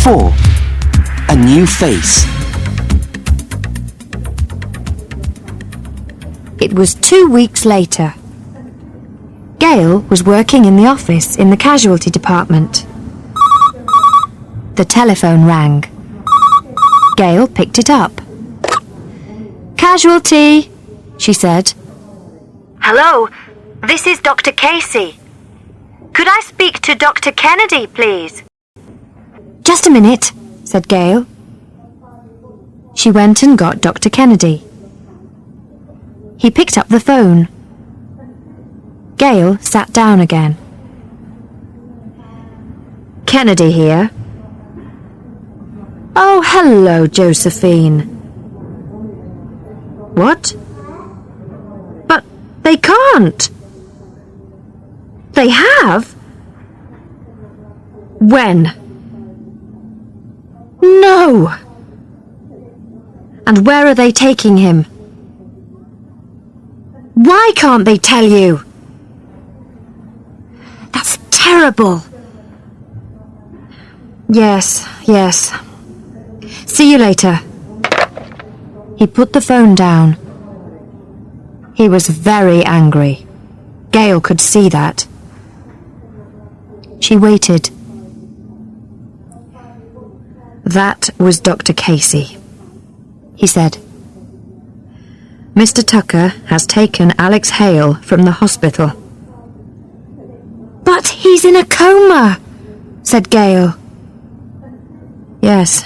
4. A new face. It was 2 weeks later. Gail was working in the office in the Casualty department. The telephone rang. Gail picked it up. "Casualty," she said. Hello, this is Dr. Casey. Could I speak to Dr. Kennedy, please? "Just a minute," said Gail. She went and got Dr. Kennedy. He picked up the phone. Gail sat down again. "Kennedy here." "Oh, hello, Josephine." "What?" "But they can't." "They have?" "When?" "No." "And where are they taking him?" "Why can't they tell you?" "That's terrible." Yes. "See you later." He put the phone down. He was very angry. Gail could see that. She waited. "That was Dr. Casey," he said. "Mr. Tucker has taken Alex Hale from the hospital." "But he's in a coma," said Gail. "Yes.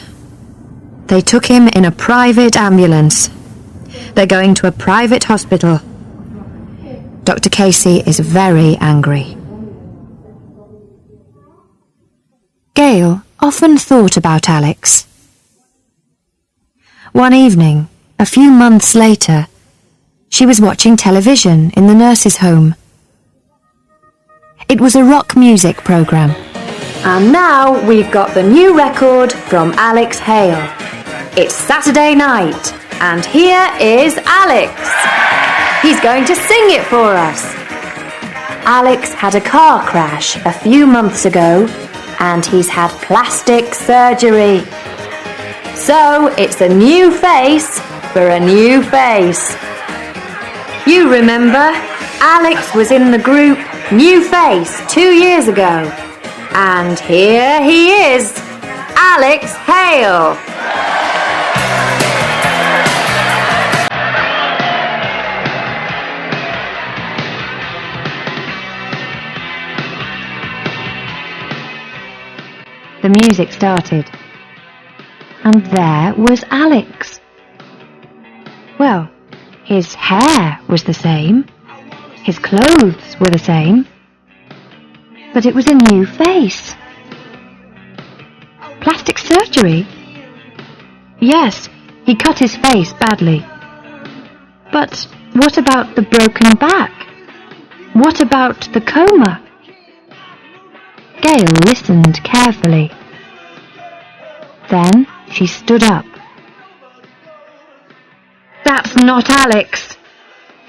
They took him in a private ambulance. They're going to a private hospital. Dr. Casey is very angry." Gail often thought about Alex. One evening, a few months later, she was watching television in the nurse's home. It was a rock music program. And now we've got the new record from Alex Hale. It's Saturday night, and here is Alex. He's going to sing it for us. Alex had a car crash a few months ago, and he's had plastic surgery. So it's a new face for a new face. You remember, Alex was in the group New Face 2 years ago. And here he is, Alex Hale. The music started, and there was Alex. Well, his hair was the same, his clothes were the same, but it was a new face. Plastic surgery? Yes, he cut his face badly. But what about the broken back? What about the coma? Gail listened carefully. Then she stood up. "That's not Alex,"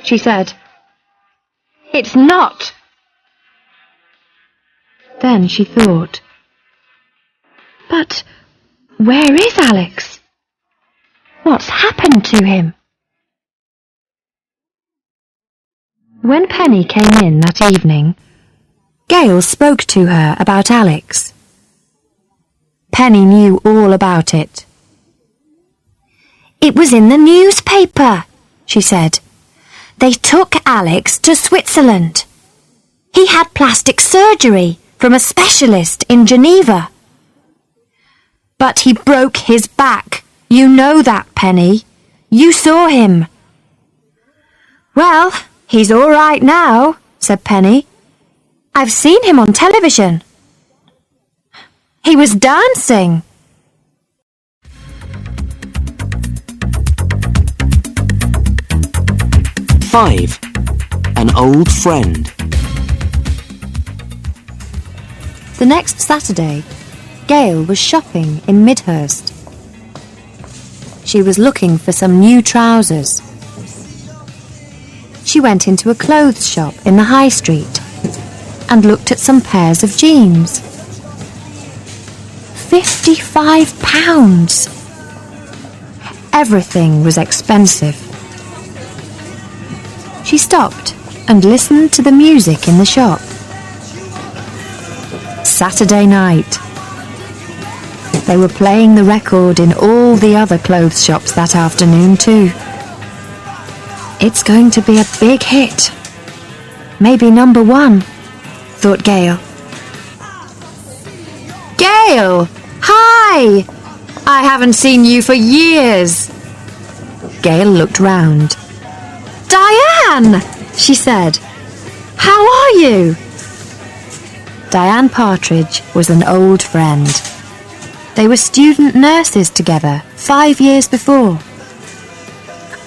she said. "It's not." Then she thought, "But where is Alex? What's happened to him?" When Penny came in that evening, Gail spoke to her about Alex. Penny knew all about it. "It was in the newspaper," she said. "They took Alex to Switzerland. He had plastic surgery from a specialist in Geneva." "But he broke his back. You know that, Penny. You saw him." "Well, he's all right now," said Penny. "I've seen him on television. He was dancing." Five. An old friend. The next Saturday, Gail was shopping in Midhurst. She was looking for some new trousers. She went into a clothes shop in the high street and looked at some pairs of jeans. £55. Everything was expensive. She stopped and listened to the music in the shop. Saturday night. They were playing the record in all the other clothes shops that afternoon too. It's going to be a big hit. Maybe #1, thought Gail. Gail! Hi! I haven't seen you for years. Gail looked round. Diane! She said. How are you? Diane Partridge was an old friend. They were student nurses together 5 years before.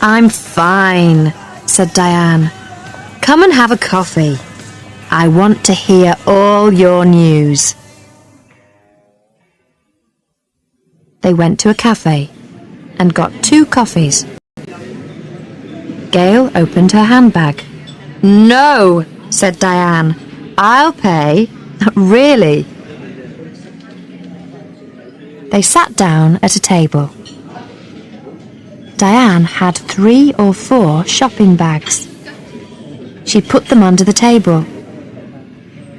I'm fine, said Diane. Come and have a coffee. I want to hear all your news. They went to a cafe and got 2 coffees. Gail opened her handbag. No, said Diane. I'll pay. Really? They sat down at a table. Diane had 3 or 4 shopping bags. She put them under the table.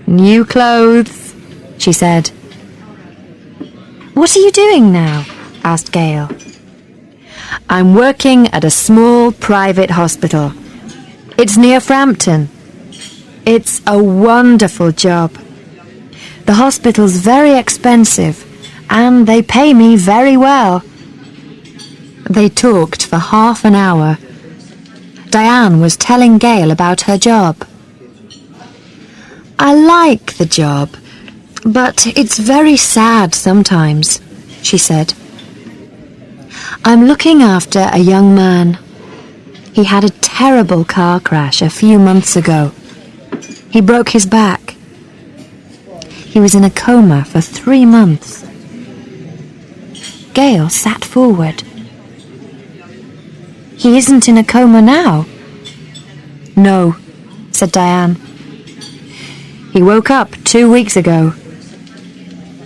New clothes, she said. What are you doing now? Asked Gail. I'm working at a small private hospital. It's near Frampton. It's a wonderful job. The hospital's very expensive and they pay me very well. They talked for half an hour. Diane was telling Gail about her job. I like the job, but it's very sad sometimes, she said. I'm looking after a young man. He had a terrible car crash a few months ago. He broke his back. He was in a coma for 3 months. Gail sat forward. He isn't in a coma now? No, said Diane. He woke up 2 weeks ago.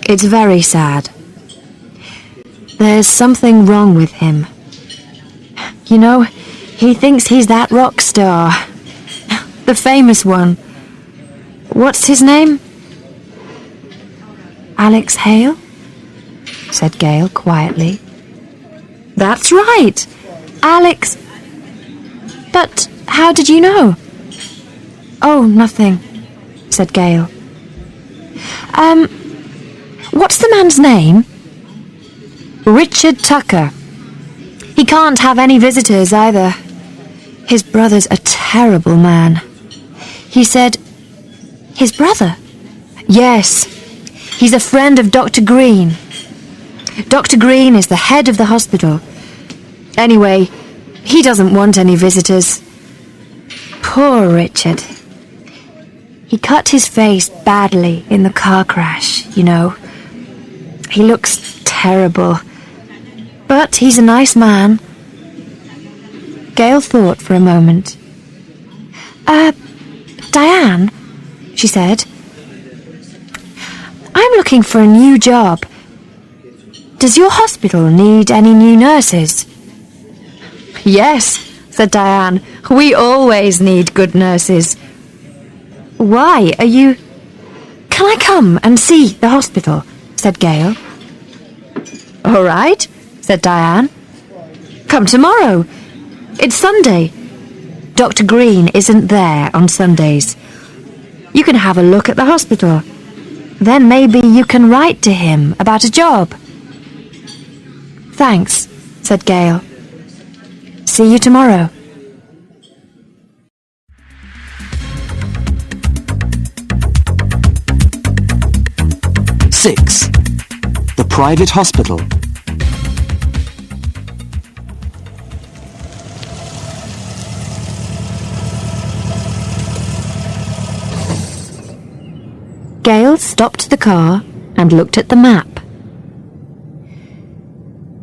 It's very sad. There's something wrong with him. You know, he thinks he's that rock star. The famous one. What's his name? Alex Hale? Said Gail quietly. That's right, Alex. But how did you know? Oh, nothing, said Gail. What's the man's name? Richard Tucker. He can't have any visitors either. His brother's a terrible man. He said... His brother? Yes. He's a friend of Dr. Green. Dr. Green is the head of the hospital. Anyway, he doesn't want any visitors. Poor Richard. He cut his face badly in the car crash, you know. He looks terrible. But he's a nice man. Gail thought for a moment. Diane, she said. I'm looking for a new job. Does your hospital need any new nurses? Yes, said Diane. We always need good nurses. Why are you... Can I come and see the hospital? Said Gail. All right, said Diane. Come tomorrow. It's Sunday. Dr. Green isn't there on Sundays. You can have a look at the hospital. Then maybe you can write to him about a job. Thanks, said Gail. See you tomorrow. Six. The private hospital. Gail stopped the car and looked at the map.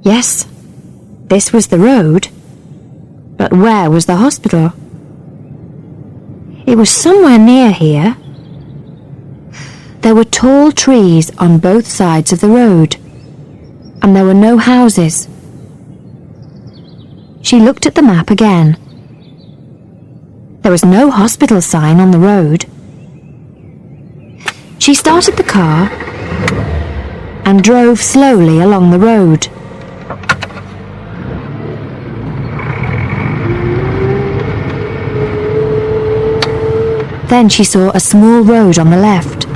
Yes, this was the road. But where was the hospital? It was somewhere near here. There were tall trees on both sides of the road. and there were no houses. She looked at the map again. There was no hospital sign on the road. She started the car and drove slowly along the road. Then she saw a small road on the left.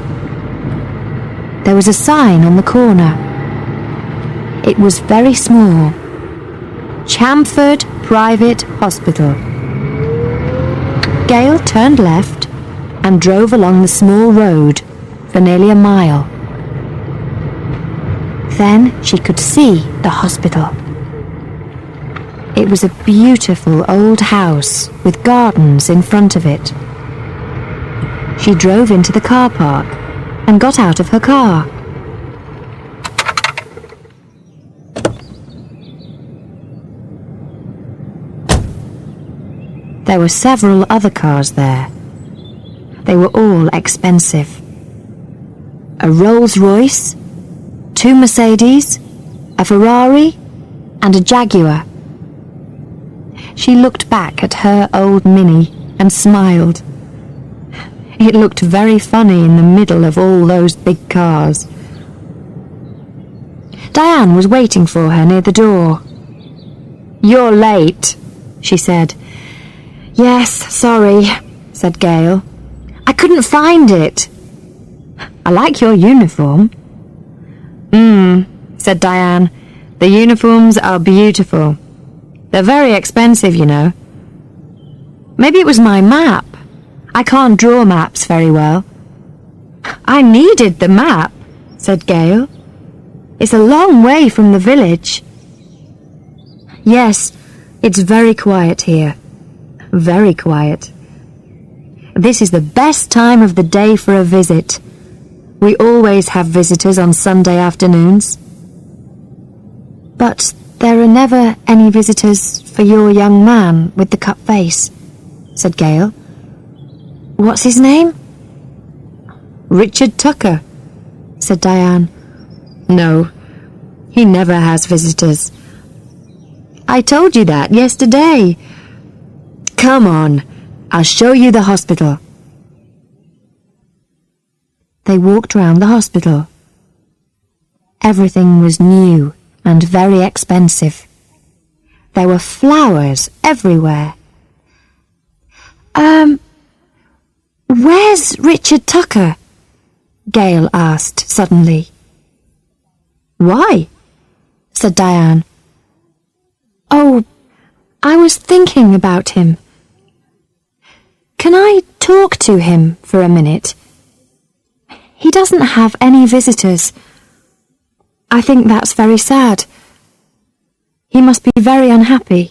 There was a sign on the corner. It was very small. Chamford Private Hospital. Gail turned left and drove along the small road for nearly a mile. Then she could see the hospital. It was a beautiful old house with gardens in front of it. She drove into the car park and got out of her car. There were several other cars there. They were all expensive. A Rolls-Royce, 2 Mercedes, a Ferrari, and a Jaguar. She looked back at her old Mini and smiled. It looked very funny in the middle of all those big cars. Diane was waiting for her near the door. "You're late," she said. "Yes, sorry," said Gail. "I couldn't find it." "I like your uniform." Said Diane. "The uniforms are beautiful. They're very expensive, you know." "Maybe it was my map. I can't draw maps very well." "I needed the map," said Gail. "It's a long way from the village." "Yes, it's very quiet here. Very quiet. This is the best time of the day for a visit. We always have visitors on Sunday afternoons." "But there are never any visitors for your young man with the cut face," said Gail. "What's his name?" "Richard Tucker," said Diane. "No, he never has visitors. I told you that yesterday. Come on, I'll show you the hospital." They walked round the hospital. Everything was new and very expensive. There were flowers everywhere. Where's Richard Tucker?" Gail asked suddenly. "Why?" said Diane. "Oh, I was thinking about him. Can I talk to him for a minute? He doesn't have any visitors. I think that's very sad. He must be very unhappy."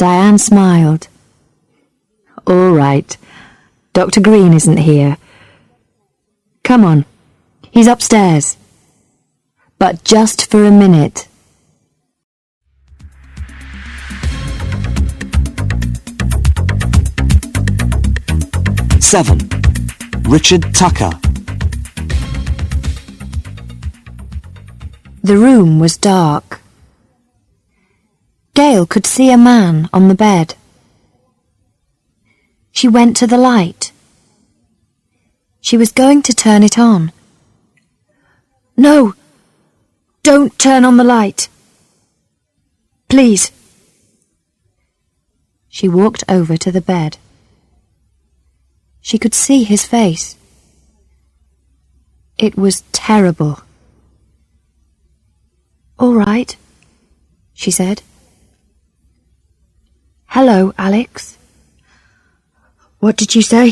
Diane smiled. "All right. Dr. Green isn't here. Come on, he's upstairs. But just for a minute." Seven. Richard Tucker. The room was dark. Gail could see a man on the bed. She went to the light. She was going to turn it on. "No, don't turn on the light. Please." She walked over to the bed. She could see his face. It was terrible. "All right," she said. "Hello, Alex." "What did you say?"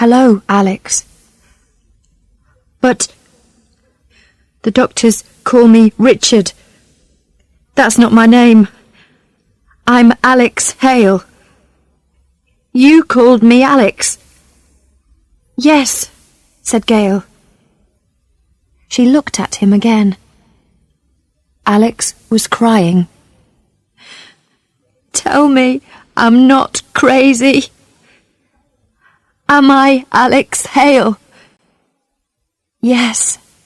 "Hello, Alex." "But the doctors call me Richard. That's not my name. I'm Alex Hale." "You called me Alex." "Yes," said Gail. She looked at him again. Alex was crying. "Tell me I'm not crazy. Am I Alex Hale?" "Yes,"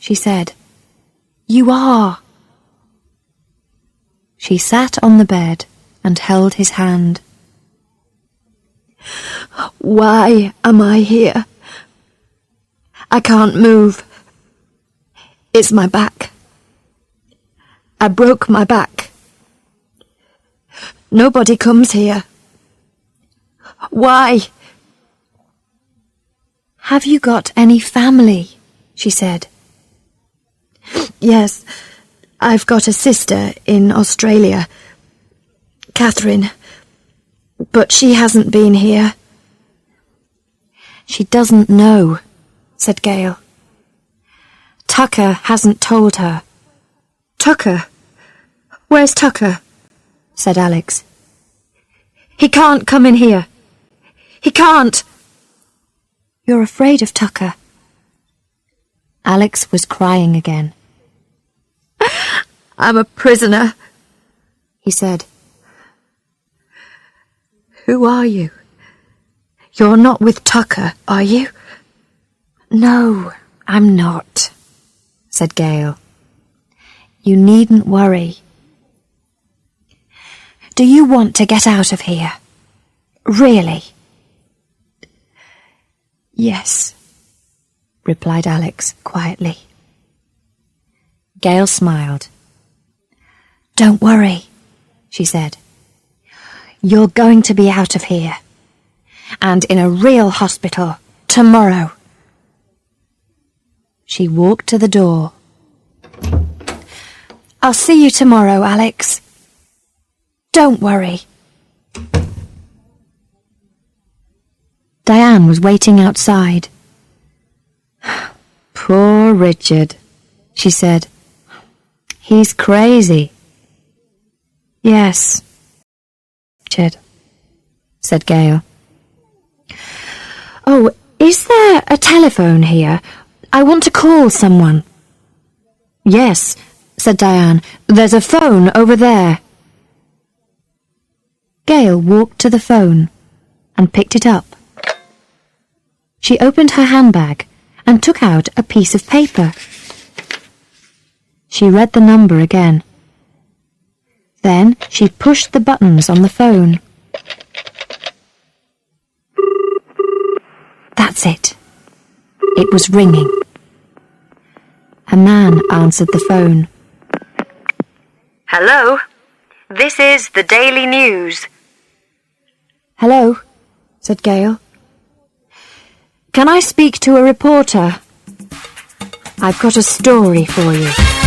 she said. You are. She sat on the bed and held his hand. Why am I here? I can't move. It's my back. I broke my back. Nobody comes here. Why? Have you got any family? She said. Yes, I've got a sister in Australia, Catherine, but she hasn't been here. She doesn't know, said Gail. Tucker hasn't told her. Tucker? Where's Tucker? Said Alex. He can't come in here. He can't. You're afraid of Tucker. Alex was crying again. I'm a prisoner, he said. Who are you? You're not with Tucker, are you? No, I'm not, said Gail. You needn't worry. Do you want to get out of here? Really? Yes, replied Alex quietly. Gail smiled. Don't worry, she said. You're going to be out of here, and in a real hospital tomorrow. She walked to the door. I'll see you tomorrow, Alex. Don't worry. Diane was waiting outside. Poor Richard, she said. He's crazy. Yes, Richard, said Gail. Oh, is there a telephone here? I want to call someone. Yes, said Diane. There's a phone over there. Gail walked to the phone and picked it up. She opened her handbag and took out a piece of paper. She read the number again. Then she pushed the buttons on the phone. That's it. It was ringing. A man answered the phone. Hello? This is the Daily News. Hello, said Gail. Can I speak to a reporter? I've got a story for you.